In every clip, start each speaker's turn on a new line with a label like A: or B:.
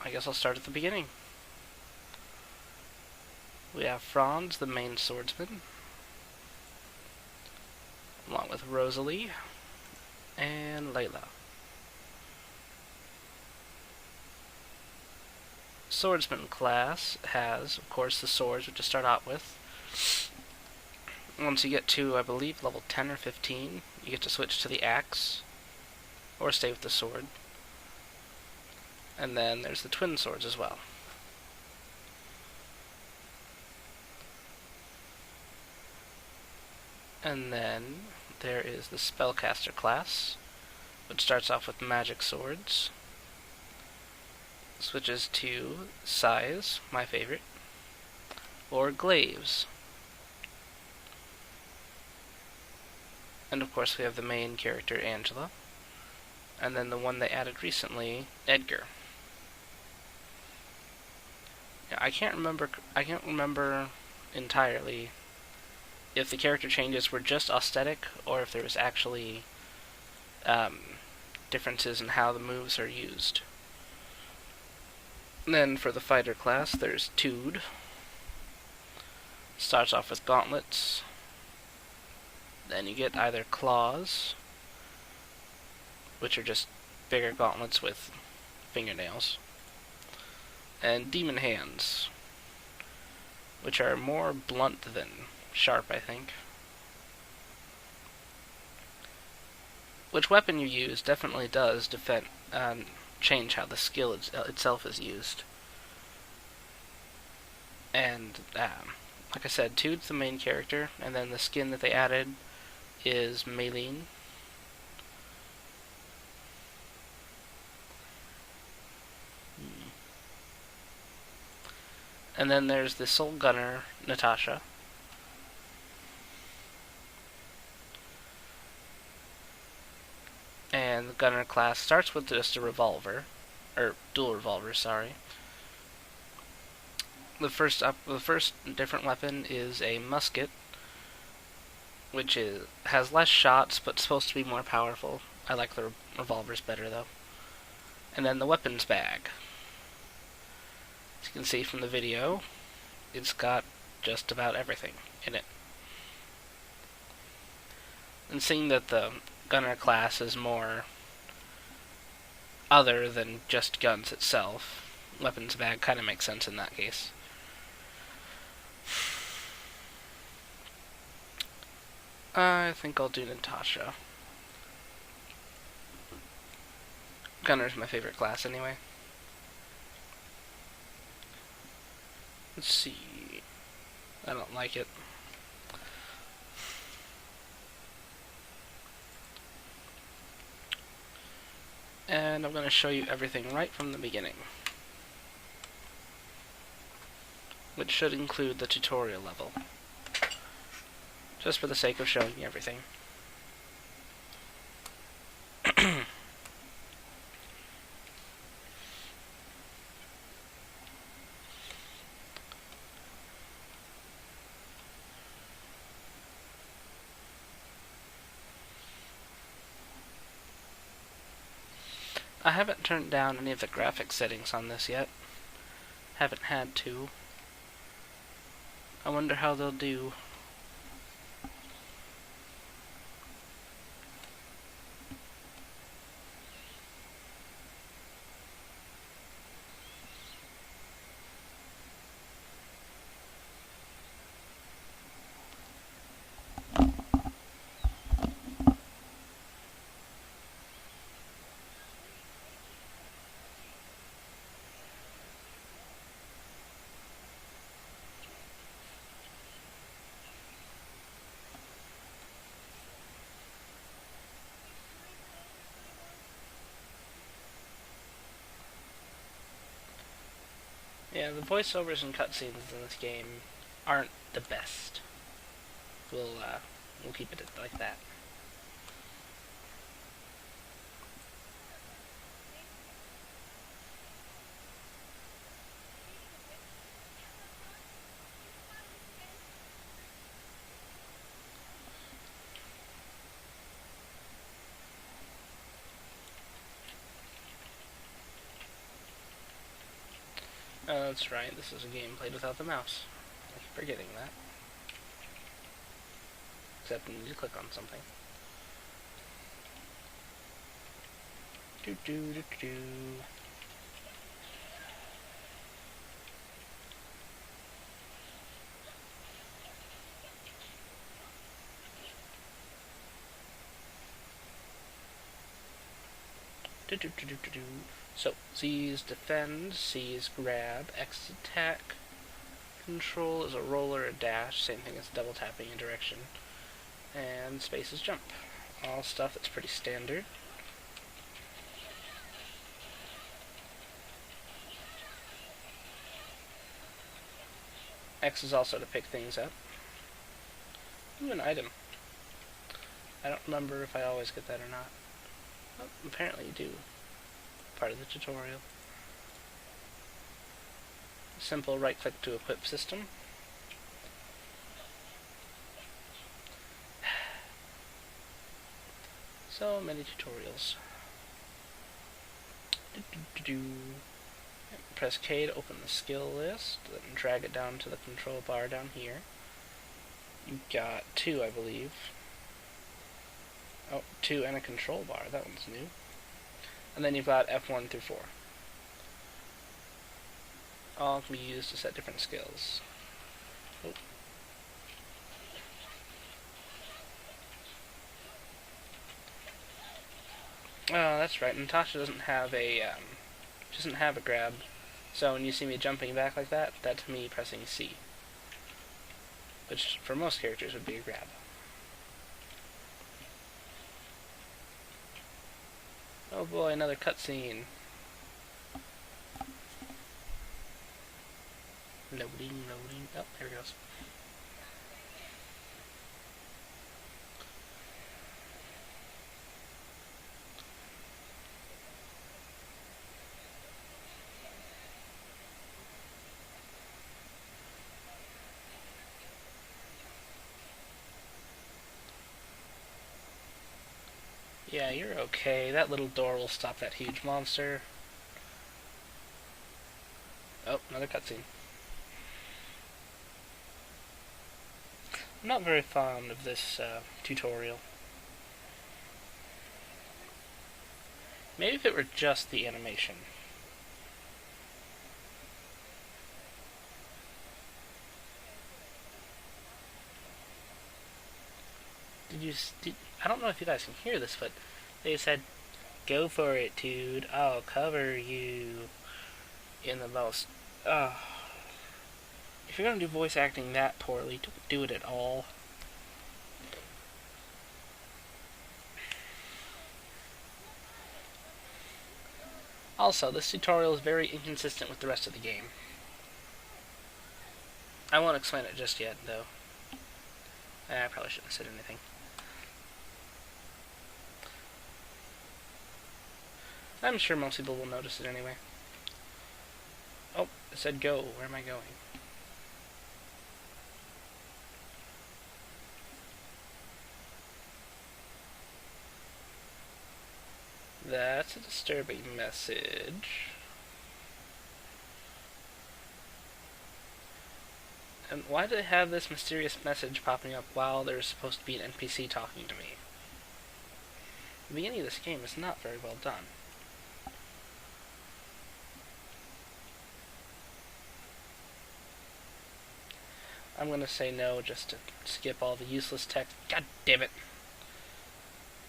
A: I guess I'll start at the beginning. We have Franz, the main swordsman, along with Rosalie and Layla. Swordsman class has, of course, the swords, which you start out with. Once you get to, I believe, level 10 or 15, you get to switch to the axe, or stay with the sword. And then there's the twin swords as well. And then there is the spellcaster class, which starts off with magic swords, switches to size, my favorite, or glaives. And of course we have the main character, Angela, and then the one they added recently, Edgar. Now, I can't remember entirely if the character changes were just aesthetic or if there was actually differences in how the moves are used. And then for the fighter class, there's Tude. Starts off with gauntlets. Then you get either claws, which are just bigger gauntlets with fingernails, and demon hands, which are more blunt than sharp, I think. Which weapon you use definitely does change how the skill itself is used. And like I said, Tude's the main character, and then the skin that they added is Maylene. And then there's the Soul Gunner, Natasha. And the gunner class starts with just a revolver, or dual revolver, sorry. The first different weapon is a musket, which has less shots but supposed to be more powerful. I like the revolvers better though. And then the weapons bag. As you can see from the video, it's got just about everything in it. And seeing that the gunner class is more other than just guns itself, weapons bag kind of makes sense in that case. I think I'll do Natasha. Gunner's my favorite class anyway. Let's see. I don't like it. And I'm going to show you everything right from the beginning, which should include the tutorial level, just for the sake of showing you everything. I haven't turned down any of the graphic settings on this yet. Haven't had to. I wonder how they'll do. Yeah, the voiceovers and cutscenes in this game aren't the best. We'll keep it like that. That's right, this is a game played without the mouse. I keep forgetting that. Except when you click on something. Do do do do. So, Z is defend, C is grab, X is attack, control is a roll or a dash, same thing as double tapping a direction, and space is jump. All stuff that's pretty standard. X is also to pick things up. Ooh, an item. I don't remember if I always get that or not. Oh, apparently you do. Part of the tutorial. Simple right click to equip system. So many tutorials. Press K to open the skill list, then drag it down to the control bar down here. You've got 2, I believe. Oh, 2 and a control bar, that one's new. And then you've got F1 through 4. All can be used to set different skills. Oh. Oh, that's right. Natasha doesn't have a grab. So when you see me jumping back like that, that's me pressing C. Which for most characters would be a grab. Oh boy, another cutscene. Loading, loading. Oh, there it goes. Yeah, you're okay. That little door will stop that huge monster. Oh, another cutscene. I'm not very fond of this tutorial. Maybe if it were just the animation. I don't know if you guys can hear this, but they said, "Go for it, dude. I'll cover you." In the most, if you're gonna do voice acting that poorly, don't do it at all. Also, this tutorial is very inconsistent with the rest of the game. I won't explain it just yet, though. I probably shouldn't have said anything. I'm sure most people will notice it anyway. Oh, it said go. Where am I going? That's a disturbing message. And why do they have this mysterious message popping up while there's supposed to be an NPC talking to me? The beginning of this game is not very well done. I'm gonna say no just to skip all the useless text. God damn it.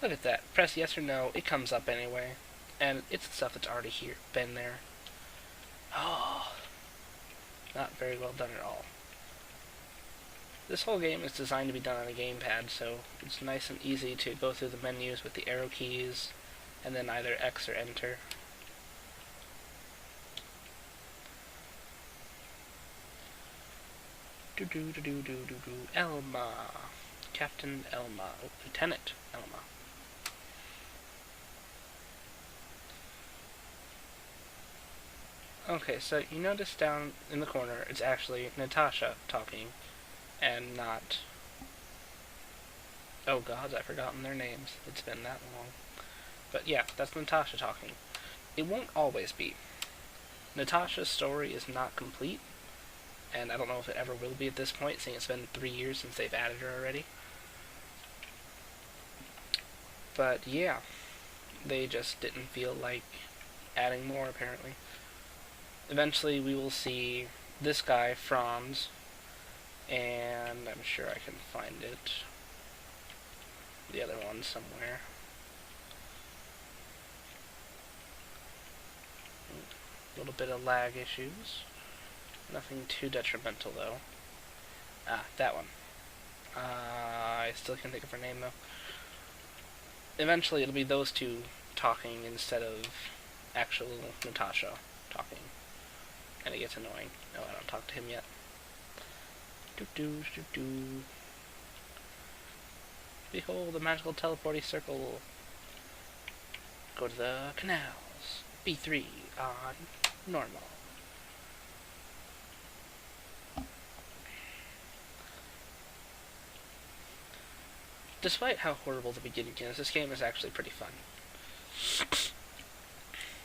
A: Look at that. Press yes or no, it comes up anyway. And it's the stuff that's already here, been there. Oh, not very well done at all. This whole game is designed to be done on a gamepad, so it's nice and easy to go through the menus with the arrow keys, and then either X or enter. Elma. Captain Elma. Oh, Lieutenant Elma. Okay, so you notice down in the corner, it's actually Natasha talking, and not... Oh gods, I've forgotten their names. It's been that long. But yeah, that's Natasha talking. It won't always be. Natasha's story is not complete, and I don't know if it ever will be at this point, seeing it's been 3 years since they've added her already. But yeah, they just didn't feel like adding more, apparently. Eventually we will see this guy, Franz, and I'm sure I can find it. The other one somewhere. A little bit of lag issues. Nothing too detrimental, though. Ah, that one. I still can't think of her name, though. Eventually it'll be those two talking instead of actual Natasha talking. And it gets annoying. No, I don't talk to him yet. Doo-doo. Behold the magical teleporting circle. Go to the canals. B3 on normal. Despite how horrible the beginning is, this game is actually pretty fun.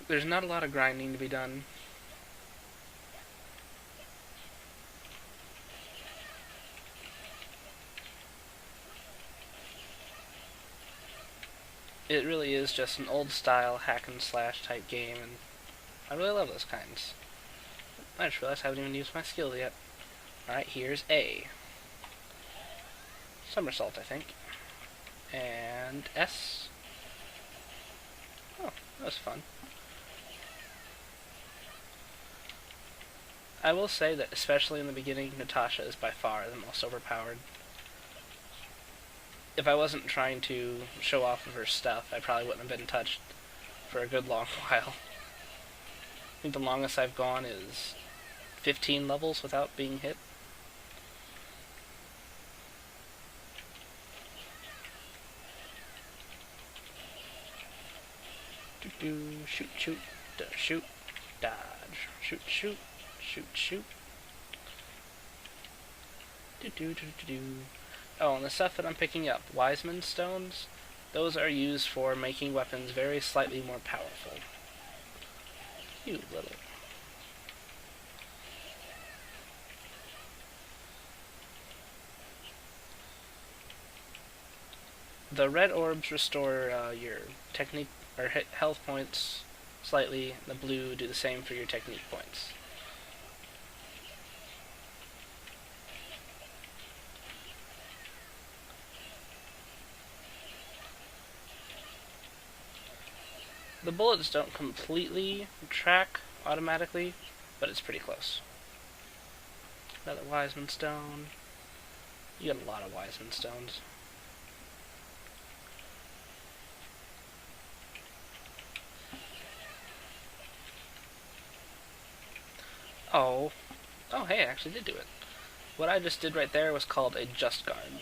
A: There's not a lot of grinding to be done. It really is just an old-style hack-and-slash type game, and I really love those kinds. I just realized I haven't even used my skill yet. Alright, here's A. Somersault, I think. And S. Oh, that was fun. I will say that, especially in the beginning, Natasha is by far the most overpowered. If I wasn't trying to show off of her stuff, I probably wouldn't have been touched for a good long while. I think the longest I've gone is 15 levels without being hit. Shoot, shoot, shoot, dodge, shoot, shoot, shoot, shoot. Oh, and the stuff that I'm picking up, Wiseman stones, those are used for making weapons very slightly more powerful. You little... The red orbs restore your technique or health points slightly. The blue do the same for your technique points. The bullets don't completely track automatically, but it's pretty close. Another Wiseman stone. You got a lot of Wiseman stones. Oh, hey, I actually did do it. What I just did right there was called a just guard.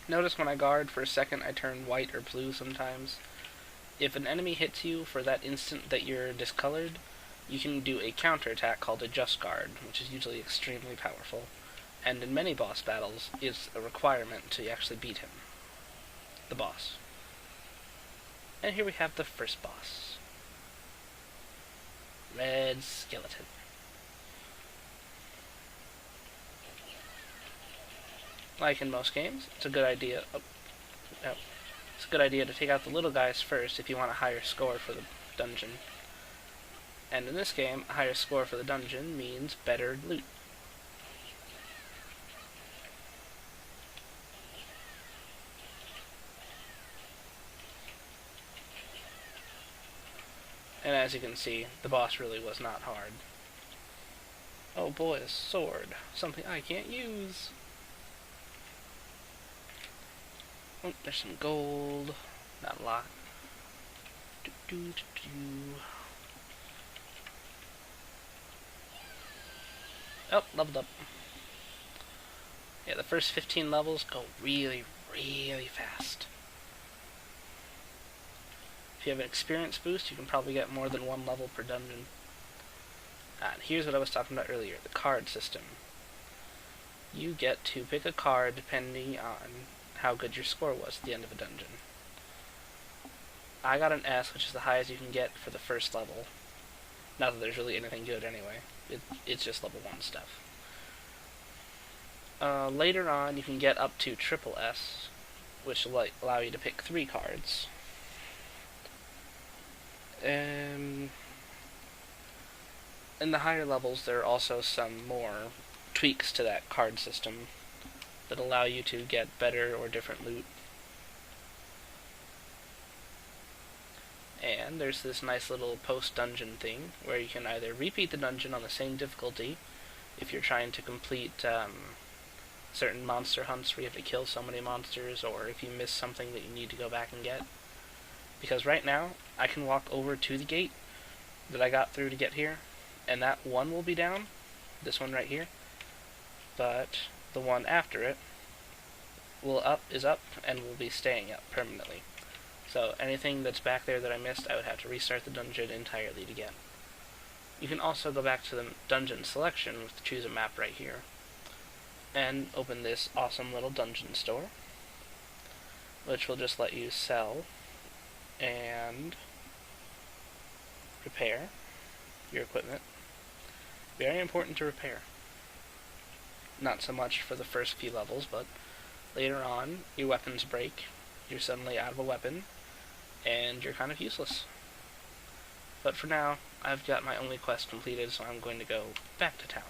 A: Notice when I guard for a second I turn white or blue sometimes. If an enemy hits you for that instant that you're discolored, you can do a counterattack called a just guard, which is usually extremely powerful. And in many boss battles, it's a requirement to actually beat him. The boss. And here we have the first boss. Red skeleton. Like in most games, it's a good idea. It's a good idea to take out the little guys first if you want a higher score for the dungeon. And in this game, a higher score for the dungeon means better loot. And as you can see, the boss really was not hard. Oh boy, a sword. Something I can't use. Oh, there's some gold. Not a lot. Oh, leveled up. Yeah, the first 15 levels go really, really fast. If you have an experience boost, you can probably get more than one level per dungeon. And here's what I was talking about earlier, the card system. You get to pick a card depending on how good your score was at the end of a dungeon. I got an S, which is the highest you can get for the first level. Not that there's really anything good anyway. It's just level 1 stuff. Later on, you can get up to triple S, which will allow you to pick 3 cards. In the higher levels, there are also some more tweaks to that card system that allow you to get better or different loot. And there's this nice little post-dungeon thing where you can either repeat the dungeon on the same difficulty if you're trying to complete certain monster hunts where you have to kill so many monsters, or if you miss something that you need to go back and get. Because right now, I can walk over to the gate that I got through to get here, and that one will be down, this one right here, but the one after it is up and will be staying up permanently. So anything that's back there that I missed, I would have to restart the dungeon entirely again. You can also go back to the dungeon selection with choose a map right here, and open this awesome little dungeon store, which will just let you sell and repair your equipment. Very important to repair. Not so much for the first few levels, but later on, your weapons break, you're suddenly out of a weapon, and you're kind of useless. But for now, I've got my only quest completed, so I'm going to go back to town.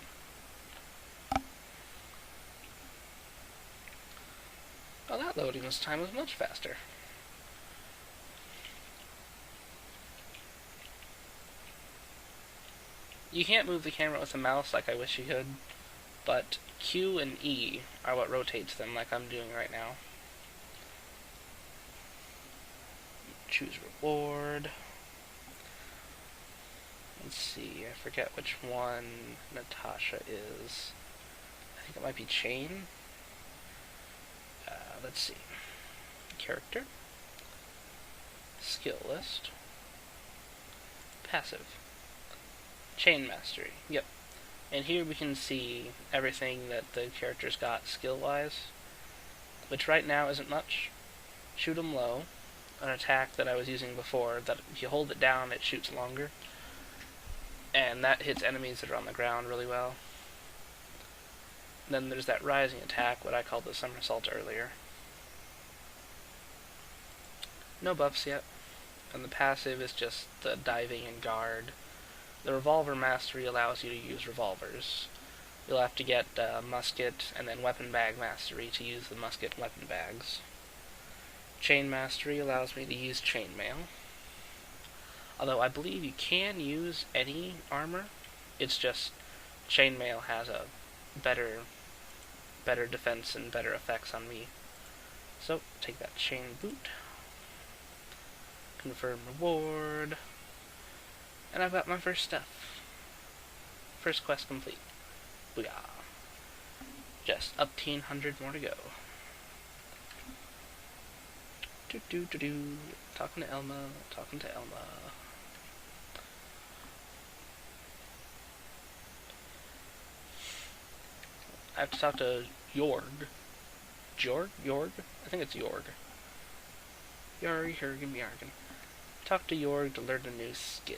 A: Well, that loading this time was much faster. You can't move the camera with the mouse like I wish you could, but Q and E are what rotates them like I'm doing right now. Choose reward. Let's see, I forget which one Natasha is. I think it might be Chain. Let's see. Character. Skill list. Passive. Chain Mastery. Yep. And here we can see everything that the character's got skill-wise, which right now isn't much. Shoot 'em low. An attack that I was using before, that if you hold it down, it shoots longer. And that hits enemies that are on the ground really well. Then there's that rising attack, what I called the somersault earlier. No buffs yet. And the passive is just the diving and guard. The revolver mastery allows you to use revolvers. You'll have to get musket and then weapon bag mastery to use the musket and weapon bags. Chain mastery allows me to use chainmail. Although I believe you can use any armor, it's just chainmail has a better defense and better effects on me. So, take that chain boot. Confirm reward. And I've got my first stuff. First quest complete. Booyah. Just 1,800 more to go. Talking to Elma. I have to talk to Jorg. Jorg? I think it's Jorg. Jorgen. Talk to Jorg to learn a new skill.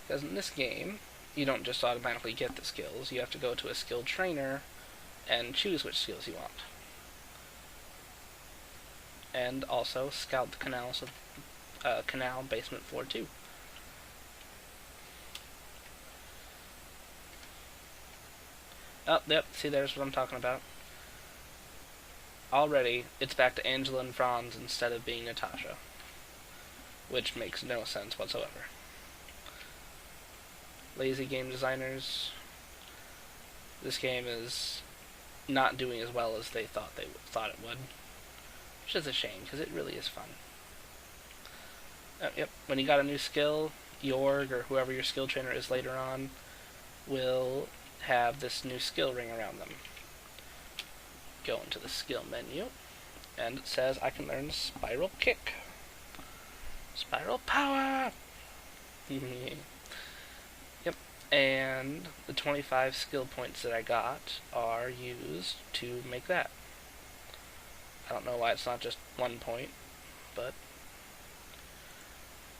A: Because in this game, you don't just automatically get the skills. You have to go to a skill trainer and choose which skills you want. And also scout the canals of canal basement floor 2. Oh, yep, see, there's what I'm talking about. Already, it's back to Angela and Franz instead of being Natasha. Which makes no sense whatsoever. Lazy game designers. This game is not doing as well as they thought it would. Which is a shame, because it really is fun. Yep, when you got a new skill, Jorg, or whoever your skill trainer is later on, will have this new skill ring around them. Go into the skill menu, and it says I can learn Spiral Kick. Spiral Power! Yep, and the 25 skill points that I got are used to make that. I don't know why it's not just 1 point, but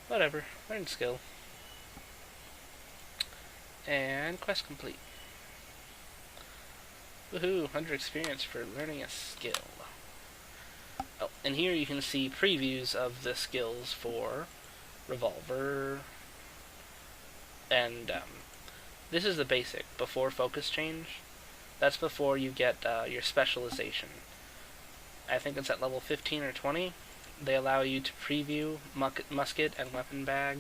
A: Whatever. Learn skill. And quest complete. Woohoo! 100 experience for learning a skill. Oh, and here you can see previews of the skills for Revolver. And this is the basic, before focus change. That's before you get your specialization. I think it's at level 15 or 20. They allow you to preview musket and weapon bag,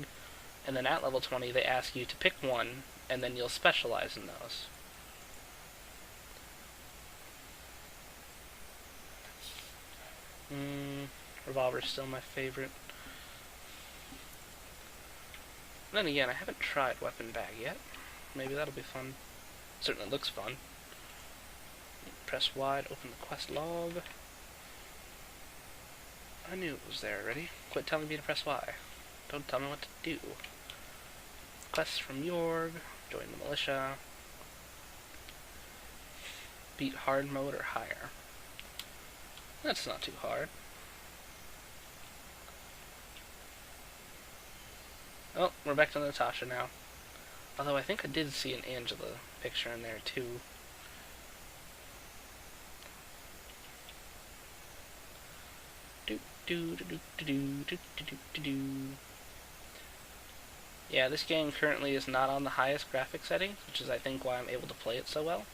A: and then at level 20 they ask you to pick one, and then you'll specialize in those. Revolver's still my favorite. Then again, I haven't tried weapon bag yet. Maybe that'll be fun. Certainly looks fun. Press wide, open the quest log. I knew it was there already. Quit telling me to press Y. Don't tell me what to do. Quests from Yorg. Join the militia. Beat hard mode or higher. That's not too hard. Oh, we're back to Natasha now. Although I think I did see an Angela picture in there too. Yeah, this game currently is not on the highest graphic settings, which is I think why I'm able to play it so well.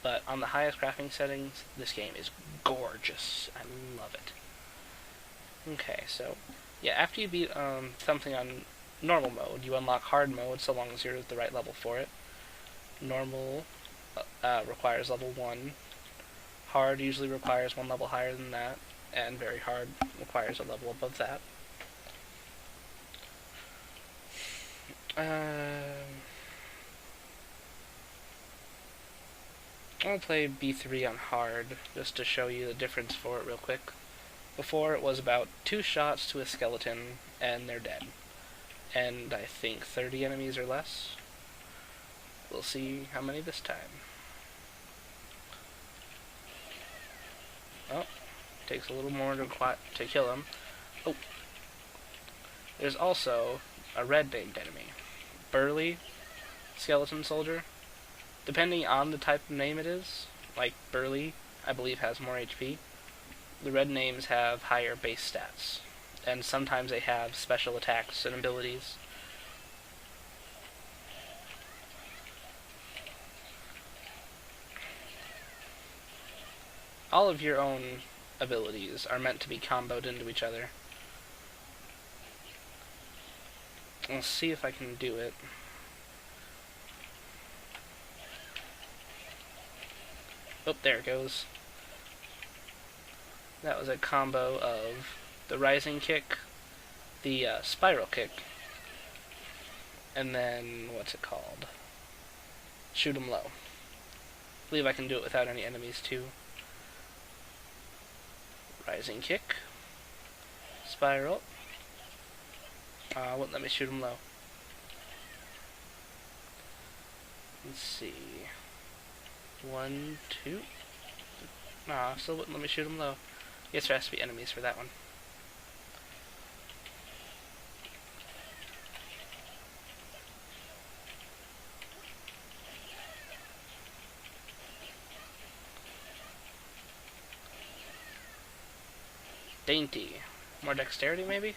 A: But on the highest graphic settings, this game is gorgeous. I love it. Okay, so yeah, after you beat something on normal mode, you unlock hard mode so long as you're at the right level for it. Normal requires level 1. Hard usually requires one level higher than that, and very hard requires a level above that. I'll play B3 on hard, just to show you the difference for it real quick. Before, it was about 2 shots to a skeleton, and they're dead. And I think 30 enemies or less. We'll see how many this time. Oh, takes a little more to kill him. Oh. There's also a red named enemy. Burly skeleton soldier. Depending on the type of name it is, like Burly, I believe has more HP. The red names have higher base stats, and sometimes they have special attacks and abilities. All of your own abilities are meant to be comboed into each other. I'll see if I can do it. Oh, there it goes. That was a combo of the rising kick, the spiral kick, and then, what's it called? Shoot 'em low. I believe I can do it without any enemies too. Rising kick, spiral. Wouldn't let me shoot 'em low. Let's see. 1, 2. Nah, still wouldn't let me shoot 'em low. Guess there has to be enemies for that one. Dainty. More dexterity, maybe?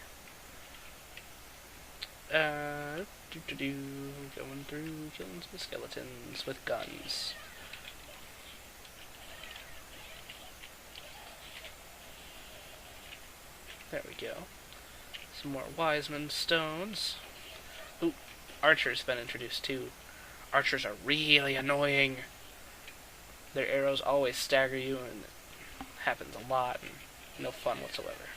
A: Going through, killing some skeletons with guns. There we go. Some more Wiseman stones. Ooh, archers been introduced too. Archers are really annoying. Their arrows always stagger you, and it happens a lot, and no fun whatsoever.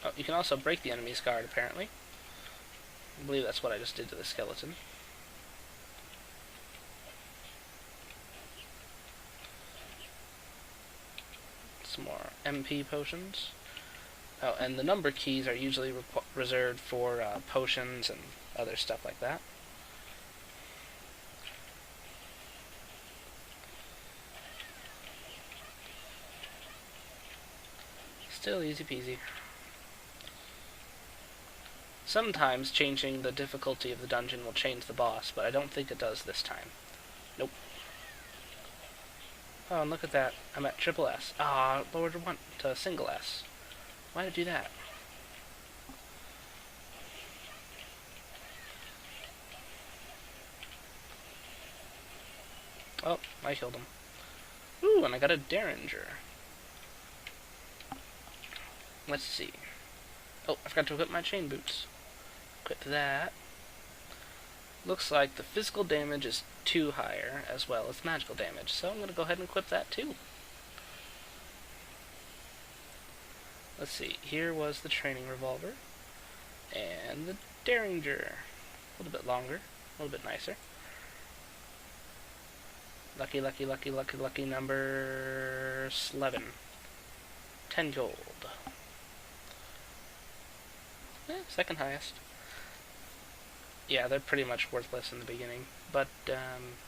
A: Oh, you can also break the enemy's guard, apparently. I believe that's what I just did to the skeleton. Some more MP potions. Oh, and the number keys are usually reserved for potions and other stuff like that. Still easy peasy. Sometimes changing the difficulty of the dungeon will change the boss, but I don't think it does this time. Nope. Oh, and look at that. I'm at triple S. Ah, lowered one to single S. Why did it do that? Oh, I killed him. Ooh, and I got a Derringer. Let's see. Oh, I forgot to equip my chain boots. Equip that. Looks like the physical damage is 2 higher, as well as magical damage, so I'm going to go ahead and equip that too. Let's see, here was the training revolver, and the Derringer. A little bit longer, a little bit nicer. Lucky, lucky, lucky, lucky, lucky number 11. 10 gold. Second highest. Yeah, they're pretty much worthless in the beginning, but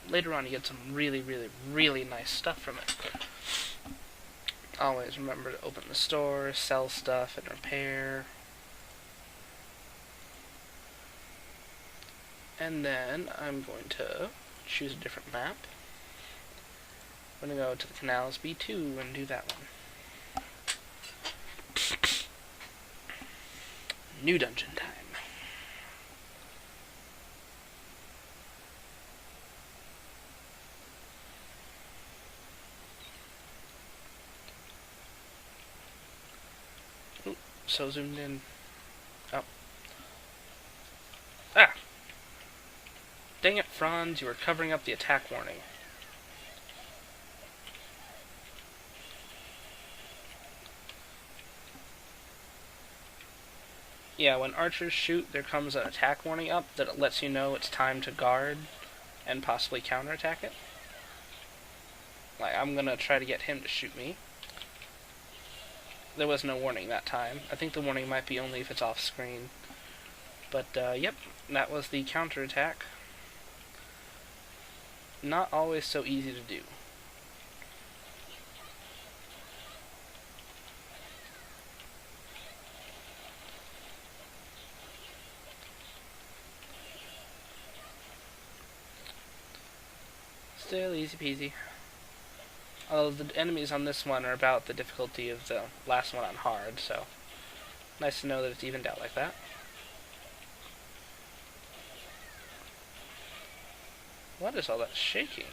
A: later on you get some really, really, really nice stuff from it. Always remember to open the store, sell stuff, and repair. And then I'm going to choose a different map. I'm going to go to the Canals B2 and do that one. New dungeon time. Ooh, so zoomed in. Oh. Ah! Dang it, Franz, you were covering up the attack warning. Yeah, when archers shoot, there comes an attack warning up that lets you know it's time to guard and possibly counterattack it. Like, I'm gonna try to get him to shoot me. There was no warning that time. I think the warning might be only if it's off screen. But, yep, that was the counterattack. Not always so easy to do. Still easy peasy. Although the enemies on this one are about the difficulty of the last one on hard, so nice to know that it's evened out like that. What is all that shaking?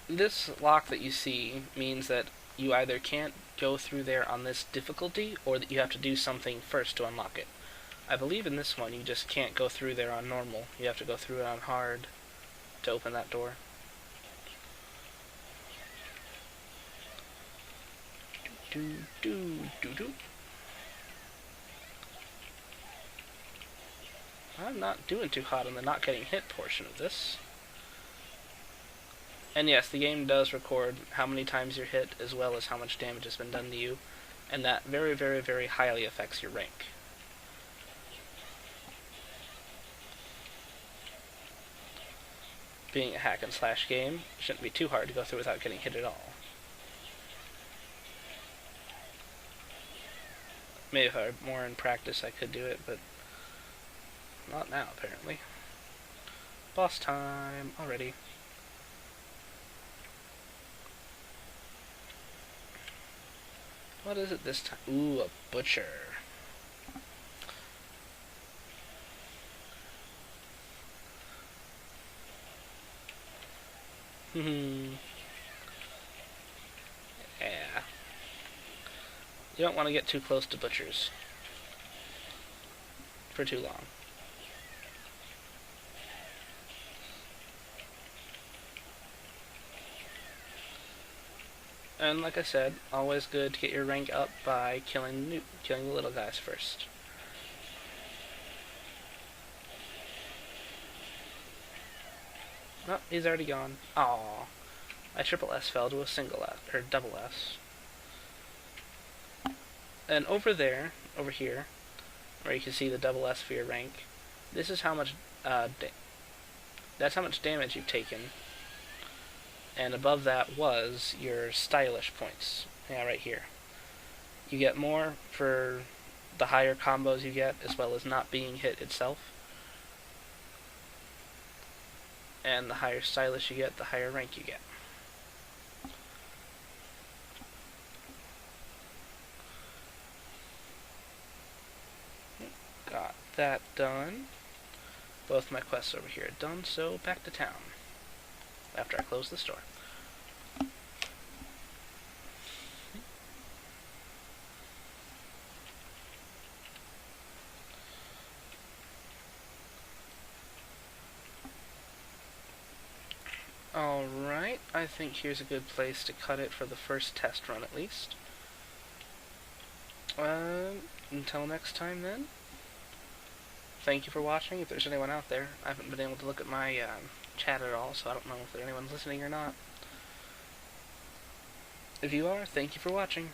A: This lock that you see means that you either can't go through there on this difficulty, or that you have to do something first to unlock it. I believe in this one you just can't go through there on normal. You have to go through it on hard to open that door. Do do do do. I'm not doing too hot on the not getting hit portion of this. And yes, the game does record how many times you're hit, as well as how much damage has been done to you, and that very, very, very highly affects your rank. Being a hack and slash game, it shouldn't be too hard to go through without getting hit at all. Maybe if I were more in practice I could do it, but not now, apparently. Boss time already. What is it this time? Ooh, a butcher. Yeah. You don't want to get too close to butchers for too long. And like I said, always good to get your rank up by killing the little guys first. Oh, he's already gone. Aww. My triple S fell to a single S, or double S. And over there, over here, where you can see the double S for your rank, this is how much, that's how much damage you've taken and above that was your stylish points. Yeah, right here. You get more for the higher combos you get, as well as not being hit itself. And the higher stylish you get, the higher rank you get. Got that done. Both my quests over here are done, so back to town. After I close the store. Alright, I think here's a good place to cut it for the first test run at least. Until next time then. Thank you for watching. If there's anyone out there, I haven't been able to look at my chat at all, so I don't know if anyone's listening or not. If you are, thank you for watching.